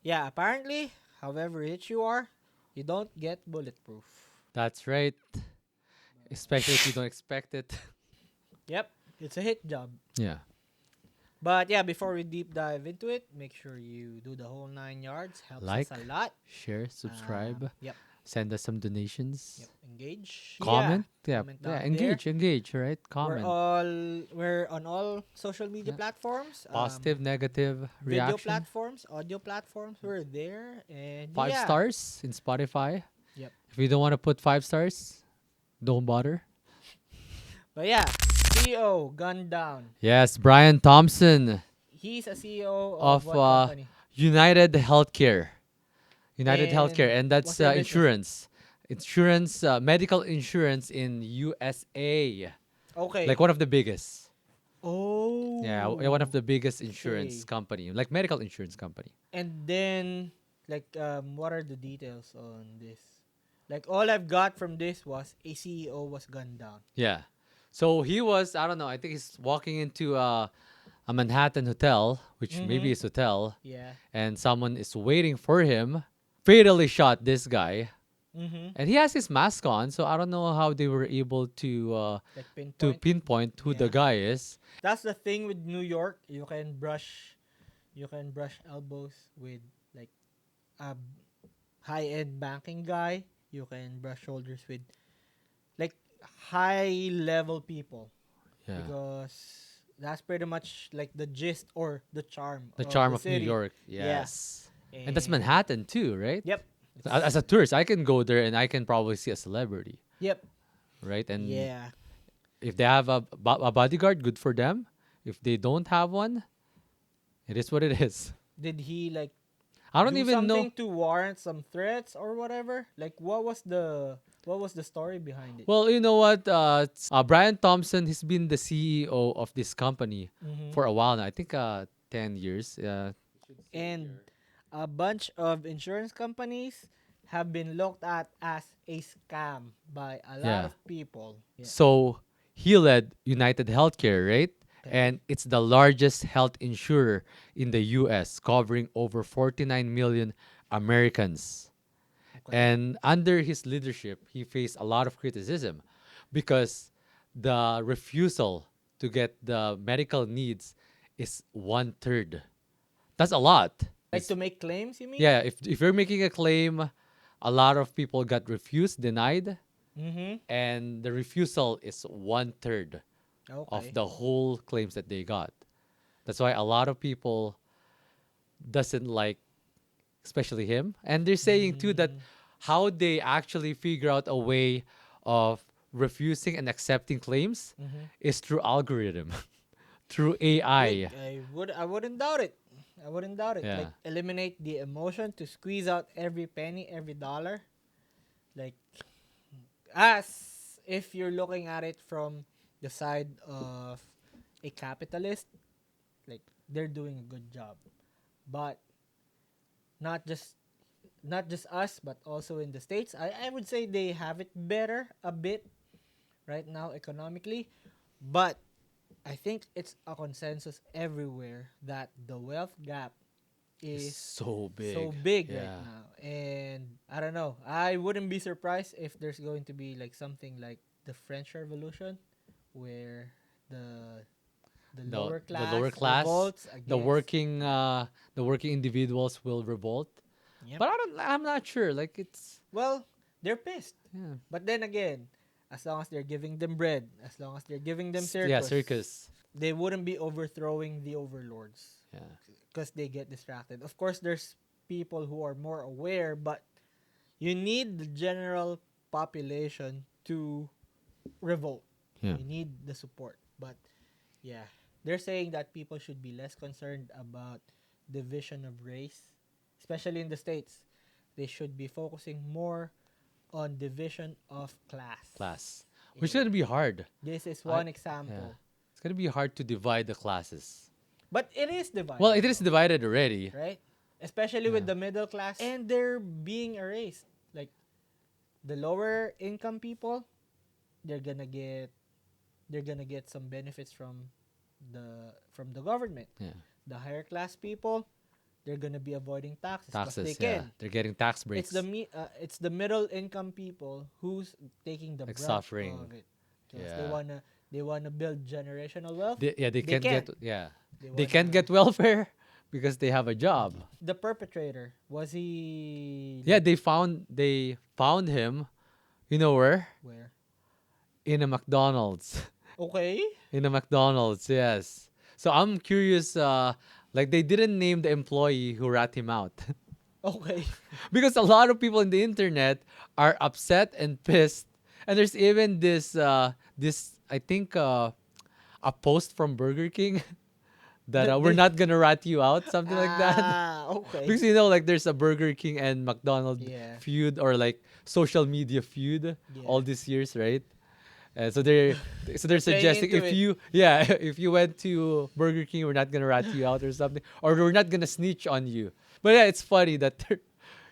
Yeah, apparently, however rich you are, you don't get bulletproof. That's right. Especially if you don't expect it. Yep, it's a hit job. Yeah. But yeah, before we deep dive into it, make sure you do the whole 9 yards. Helps us a Like, lot. share, subscribe, Yep, send us some donations. yep. Engage. Yeah, Comment. Yeah. comment Yeah. down there. Engage, right? We're Comment. all we're on all social media Yeah. platforms. Positive, negative Video reaction. platforms, audio platforms. We're there, and Five yeah. stars in Spotify. Yep. If you don't want to put 5 stars, don't bother. But yeah, CEO gunned down. Yes, Brian Thompson He's a CEO of of what company? United Healthcare. United Healthcare, And and what's that's their business? insurance, medical insurance in USA, like Okay. one of the biggest. Yeah, one of Oh. the biggest insurance Okay. company, like medical insurance company. And then, like, what are the details on this? Like, all I've got from this was a CEO was gunned down. Yeah, so he was, I don't know, I think he's walking into a Manhattan hotel, which maybe Mm-hmm. is hotel, Yeah. and someone is waiting for him. Fatally shot this guy, Mm-hmm. and he has his mask on, so I don't know how they were able Like to pinpoint. pinpoint who the Yeah. guy is. That's the thing with New York. You can brush elbows with like a high end banking guy. You can brush shoulders with like high level people Yeah, because that's pretty much like the gist or the charm the of charm the of New city. York. Yeah. Yes, and that's And Manhattan too, right? yep. As It's a tourist, I can go there and I can probably see a celebrity, yep. right? And Yeah. if they have a bodyguard, good for them. If they don't have one, it is what it is. Did he like I don't do even know. something to warrant some threats or whatever? Like what was the story behind it? Well, you know what? Brian Thompson, he's been the CEO of this company Mm-hmm. for a while now. I think 10 years. And a bunch of insurance companies have been looked at as a scam by a lot Yeah. of people. Yeah. So he led United Healthcare, right? Okay. And it's the largest health insurer in the US, covering over 49 million Americans. Okay. And under his leadership, he faced a lot of criticism because the refusal to get the medical needs is 1/3. That's a lot. Like to make claims, you mean? Yeah, if you're making a claim, a lot of people got refused, denied, Mm-hmm. and the refusal is 1/3 of Okay. the whole claims that they got. That's why a lot of people doesn't like, especially him. And they're saying too that Mm, how they actually figure out a way of refusing and accepting claims mm-hmm. is through algorithm, through Wait, AI. I wouldn't doubt it. I wouldn't doubt it. Yeah. Like eliminate the emotion to squeeze out every penny, every dollar. Like as if you're looking at it from the side of a capitalist, like they're doing a good job. But not just not just us, but also in the States. I would say they have it better a bit right now economically. But I think it's a consensus everywhere that the wealth gap It's is so so big. big right Yeah. now. And I don't know. I wouldn't be surprised if there's going to be like something like the French Revolution where the the lower The class lower class, revolts against the working individuals will revolt. yep. But I'm not sure. Like it's Well, they're pissed. yeah. But then again, as long as they're giving them bread, as long as they're giving them Yeah, circus, circus. they wouldn't be overthrowing the overlords Yeah. because they get distracted. Of course, there's people who are more aware, but you need the general population to revolt. Yeah. You need the support. But yeah, they're saying that people should be less concerned about division of race, especially in the States. They should be focusing more on division of class. Class. Which is Yeah. gonna be hard. This is I one yeah. example. It's gonna be hard to divide the classes. But it is Well, divided it is though, divided already. right? Especially with Yeah. the middle class. And they're being erased. Like the lower income people, they're gonna get some benefits from the government. Yeah. The higher class people, they're gonna be avoiding taxes because they Taxes, yeah. can. They're getting tax It's breaks. it's the middle income people who's taking the Like brunt suffering. of it because Yeah. they wanna build generational wealth. They They can't can't. get, yeah. They They can't wanna get welfare because they have a job. the perpetrator was he Yeah, like they found him, you know where? where? In a McDonald's. Okay. In a McDonald's, yes. So I'm curious, like they didn't name the employee who rat him out. Okay. Because a lot of people in the internet are upset and pissed. And there's even this I think a post from Burger King that That we're they not gonna rat you out, something like that. okay. Because like there's a Burger King and McDonald Yeah. feud, or like social media feud all Yeah. these years, right? And so they're Playing suggesting, into if it. you, yeah, if you went to Burger King, we're not gonna rat you out or something, or we're not gonna snitch on you. But yeah, it's funny that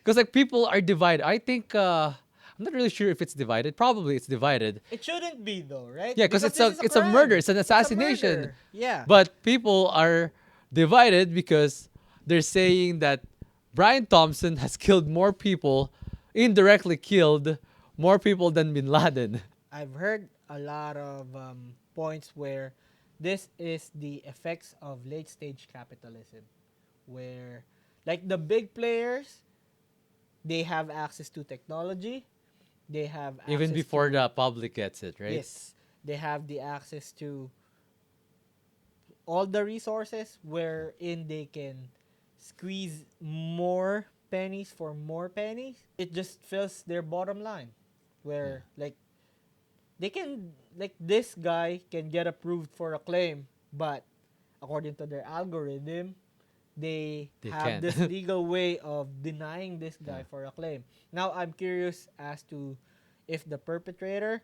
because like people are divided. I think I'm not really sure if it's divided. Probably it's divided. It shouldn't be though, right? Yeah, because Because it's this a is a it's a murder. crime. It's an It's a assassination. murder. Yeah. But people are divided because they're saying that Brian Thompson has killed more people, indirectly killed more people than Bin Laden. I've heard a lot of points where this is the effects of late stage capitalism, where like the big players, they have access to technology, they have Even access before to the public gets it, right? yes, they have the access to all the resources wherein they can squeeze more pennies for more pennies. It just fills their bottom line, Yeah. where like they can like this guy can get approved for a claim, but according to their algorithm, they They have can. this legal way of denying this guy Yeah. for a claim. Now I'm curious as to if the perpetrator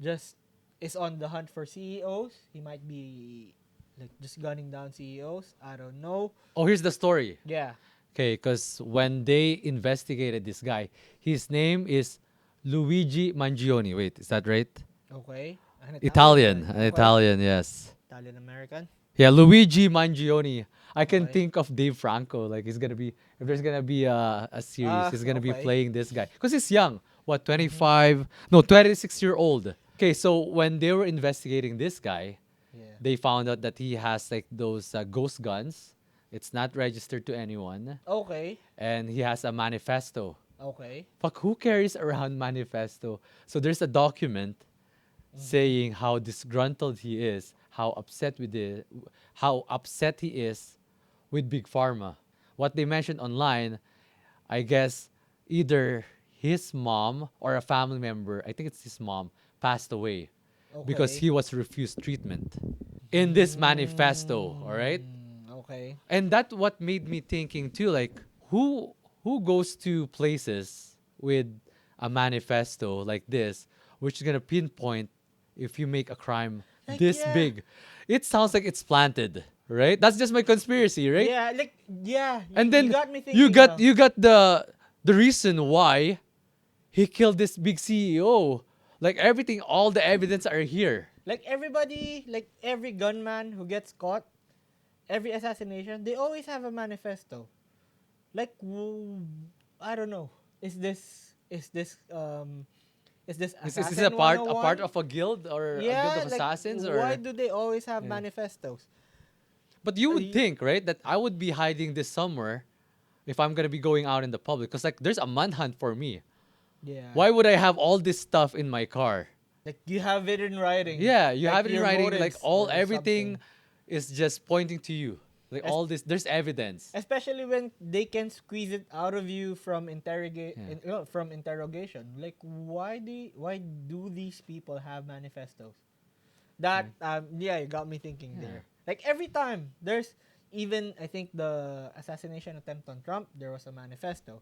just is on the hunt for CEOs. He might be like just gunning down CEOs. I don't know. Oh, here's the story. Yeah. Okay, because when they investigated this guy, his name is Luigi Mangione. Wait, is that right? Okay. An Italian, Italian an guy. Okay. Italian, yes. Italian American. Yeah, Luigi Mangione. I can Okay. think of Dave Franco. Like he's gonna be, if there's gonna be a series, he's gonna be Okay. playing this guy because he's young. What, Mm-hmm. 25? No, 26-year old. Okay, so when they were investigating this guy, Yeah. they found out that he has like those ghost guns. It's not registered to anyone, Okay. and he has a manifesto. Okay. Fuck, who carries around manifesto? So there's a document saying how disgruntled he is, how upset he is with Big Pharma. What they mentioned online, I guess either his mom or a family member, I think it's his mom, passed away because Okay. he was refused treatment in this manifesto, all right? Okay. And that what made me thinking too, like who goes to places with a manifesto like this, which is gonna pinpoint if you make a crime Like, this yeah. big. It sounds like it's planted, right? That's just my conspiracy, right? Yeah, like yeah. And You then got me thinking. you got now. you got the reason why he killed this big CEO. Like everything, all the evidence are here. Like everybody, like every gunman who gets caught, every assassination, they always have a manifesto. Like I don't know. Is this Is this assassin a part 101? of a guild or a guild Yeah, of like assassins, why or do they always have yeah. manifestos? But you would Y- think, right, that I would be hiding this somewhere if I'm gonna be going out in the public, because like there's a manhunt for me. Yeah. Why would I have all this stuff in my car? Like you have it in writing. Yeah, you Like have it in your writing. Like motives all or everything something. is just pointing to you. Like Es- all this, there's evidence. Especially when they can squeeze it out of you from Yeah. from interrogation. Like why do these people have manifestos? That yeah, you got me thinking Yeah. there. Like every time there's even I think the assassination attempt on Trump, there was a manifesto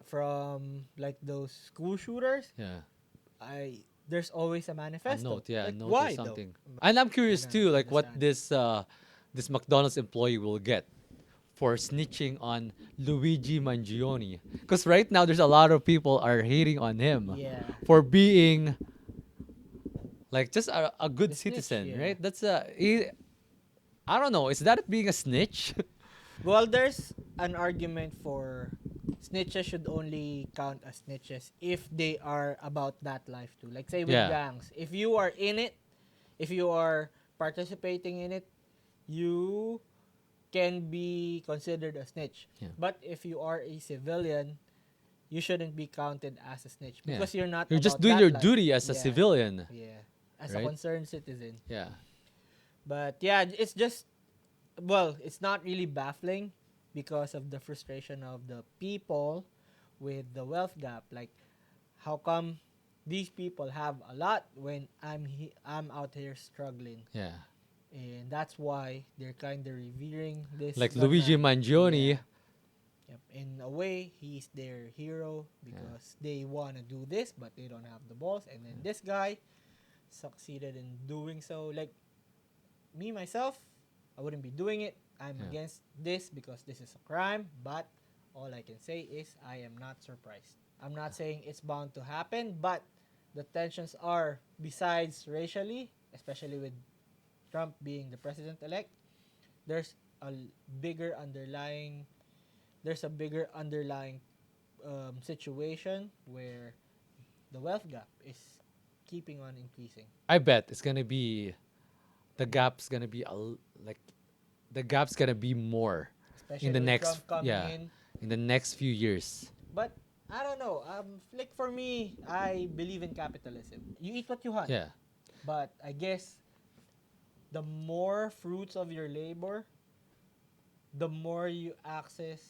from like those school shooters. Yeah. I There's always a A manifesto. note, yeah, a Like note or why though? something. And I'm curious I too, don't like what understand. this McDonald's employee will get for snitching on Luigi Mangione. Because right now there's a lot of people are hating on him Yeah. for being like just a good The snitch, citizen, yeah. right? I don't know. Is that being a snitch? Well, there's an argument for snitches should only count as snitches if they are about that life too. Like say with Yeah. gangs, if you are in it, if you are participating in it, you can be considered a snitch. Yeah. But if you are a civilian, you shouldn't be counted as a snitch Yeah. because you're not You're just about doing that your life. duty as a Yeah, civilian, yeah, as a right? concerned citizen. Yeah. But yeah, it's just, well, it's not really baffling because of the frustration of the people with the wealth gap. Like, how come these people have a lot when I'm out here struggling? Yeah. And that's why they're kind of revering this Like Luigi gonna. Mangione. Yeah. Yep. In a way, he's their hero Yeah. because they want to do this, but they don't have the balls. And then this guy succeeded in doing so. Like me, myself, I wouldn't be doing it. I'm Yeah. against this because this is a crime. But all I can say is I am not surprised. I'm not saying it's bound to happen, but the tensions are, besides racially, especially with Trump being the president elect, there's a bigger underlying there's a bigger underlying situation where the wealth gap is keeping on increasing, I bet it's gonna be the gap's gonna be like the gap's gonna be more in especially the with next Trump coming yeah in. in the next few years. But I don't know. Like for me, I believe in capitalism. You eat what you hunt. Yeah. But I guess the more fruits of your labor, the more you access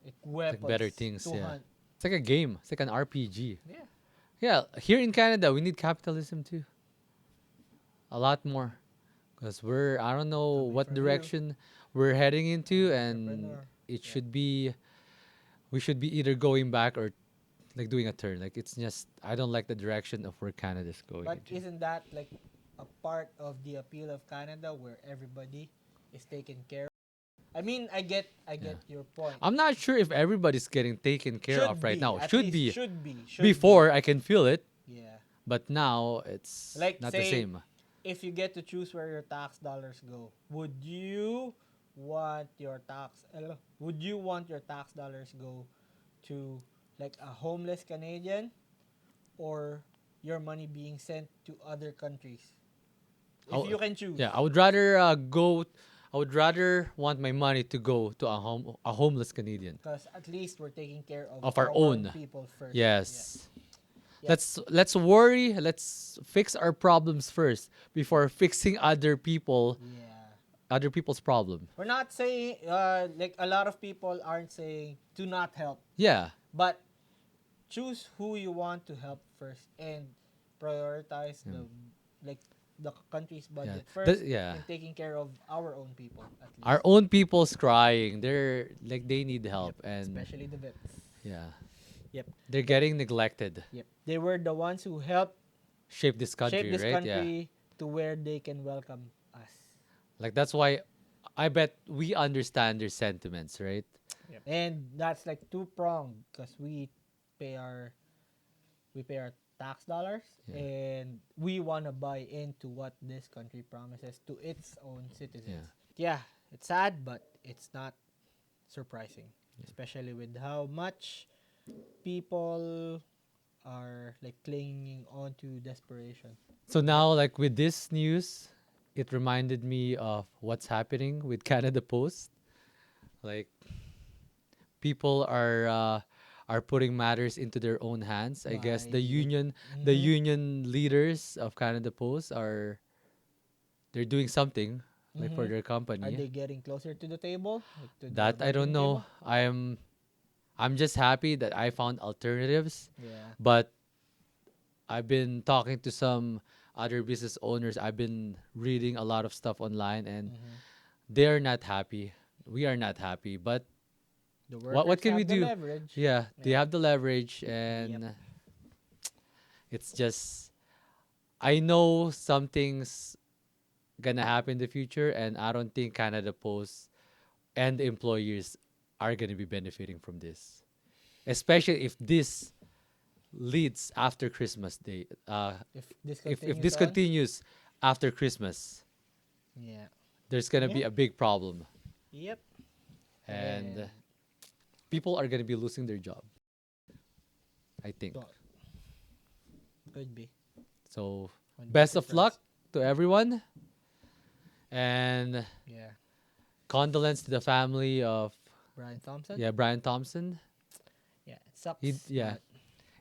like Like better weapons things. to Yeah. hunt. It's like a game. It's like an RPG. Yeah. Yeah. Here in Canada, we need capitalism too. A lot more. Because we're, I don't know Coming what from you, direction we're heading into, and entrepreneur. it Yeah. should be, we should be either going back or like doing a turn. Like it's just, I don't like the direction of where Canada's going But into. isn't that like a part of the appeal of Canada where everybody is taken care of? I mean, I get Yeah. your point. I'm not sure if everybody's getting taken care of Should right be, now. at Should least be. should Before, I can feel it, be. Yeah. but now it's Like not the say same. if you get to choose where your tax dollars go, would you want your tax dollars go to like a homeless Canadian or your money being sent to other countries? If I you can choose. Yeah, I would rather go. I would rather want my money to go to a homeless Canadian Because at least we're taking care of of our our own own. people first. Yeah. Yes. Yep. Let's worry. Let's fix our problems first before fixing Yeah. other people's problem. We're not saying like a lot of people aren't saying do not help, Yeah. but choose who you want to help first and prioritize the like the country's Yeah. budget first Yeah. and taking care of our own people at Our least. own people's crying. They're like they need help, Yep. and Especially the vets. yeah, Yep. they're getting neglected. Yep. They were the ones who helped Shape this shape country, this right? Yeah. country to where they can welcome us. Like that's why I bet we understand their sentiments, right? Yep. And that's like two pronged because we pay our tax dollars Yeah. and we want to buy into what this country promises to its own citizens. Yeah. Yeah, it's sad, but it's not surprising, especially with how much people are like clinging on to desperation. So now, like with this news, it reminded me of what's happening with Canada Post. Like people are putting matters into their own hands. I guess By the Mhm. union leaders of Canada Post they're doing something like for Mhm. their Are company. they getting closer to the table, like to the That I don't bargaining know. table? I'm just happy that I found alternatives, Yeah. but I've been talking to some other business owners. I've been reading a lot of stuff online, and Mhm. they're not happy. We are not happy. But The what workers can we have the do? leverage. Yeah, they Yeah. have the leverage, Yep. and it's just I know something's gonna happen in the future, and I don't think Canada Post and the employers are gonna be benefiting from this, especially if this leads after Christmas Day. If this If continues this on. continues after Christmas, Yeah. there's gonna be Yeah. a big problem. Yep. And and And people are gonna be losing their job. I think th- could be so. when Best butter of luck fries. to everyone, and Yeah, condolence to the family of Brian Thompson. yeah Brian Thompson. Yeah, it He sucks, yeah, but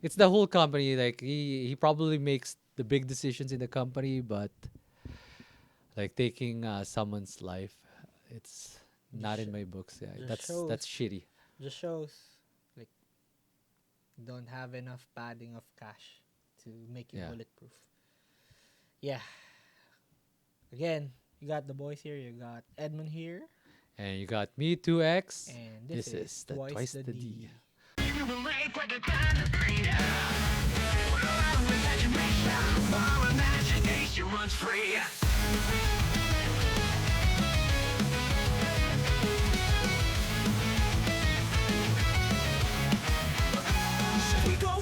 it's the whole company. Like he probably makes the big decisions in the company, but like taking someone's life, it's not just in my books. Yeah, just that's shows shitty. just shows like you don't have enough padding of cash to make you Yeah, bulletproof. Yeah. Again, you got the boys here. You got Edmund here, and you got me 2X. and this This is is the twice twice the the D. D. Imagination runs free. We go